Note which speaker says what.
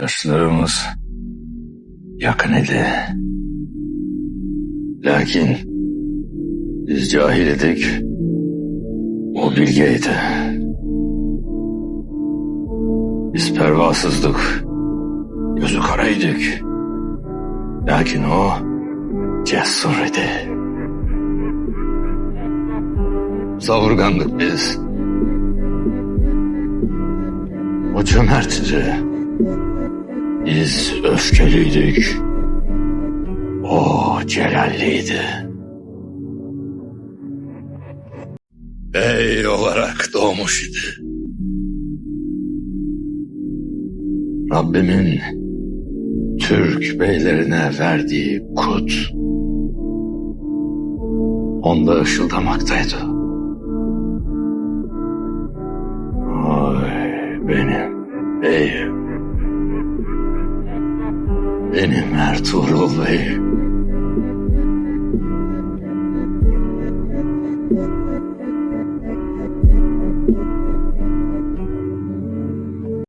Speaker 1: Yaşlarımız yakın idi. Lakin biz cahil idik, o bilgeydi. Biz pervasızdık, gözü karaydık. Lakin o cesur idi. Savurgandık biz. O cömertti. Biz öfkeliydik. O celalliydi. Bey olarak doğmuş idi. Rabbimin Türk beylerine verdiği kut onda ışıldamaktaydı. Ay benim beyim. Benim Ertuğrul Bey'im.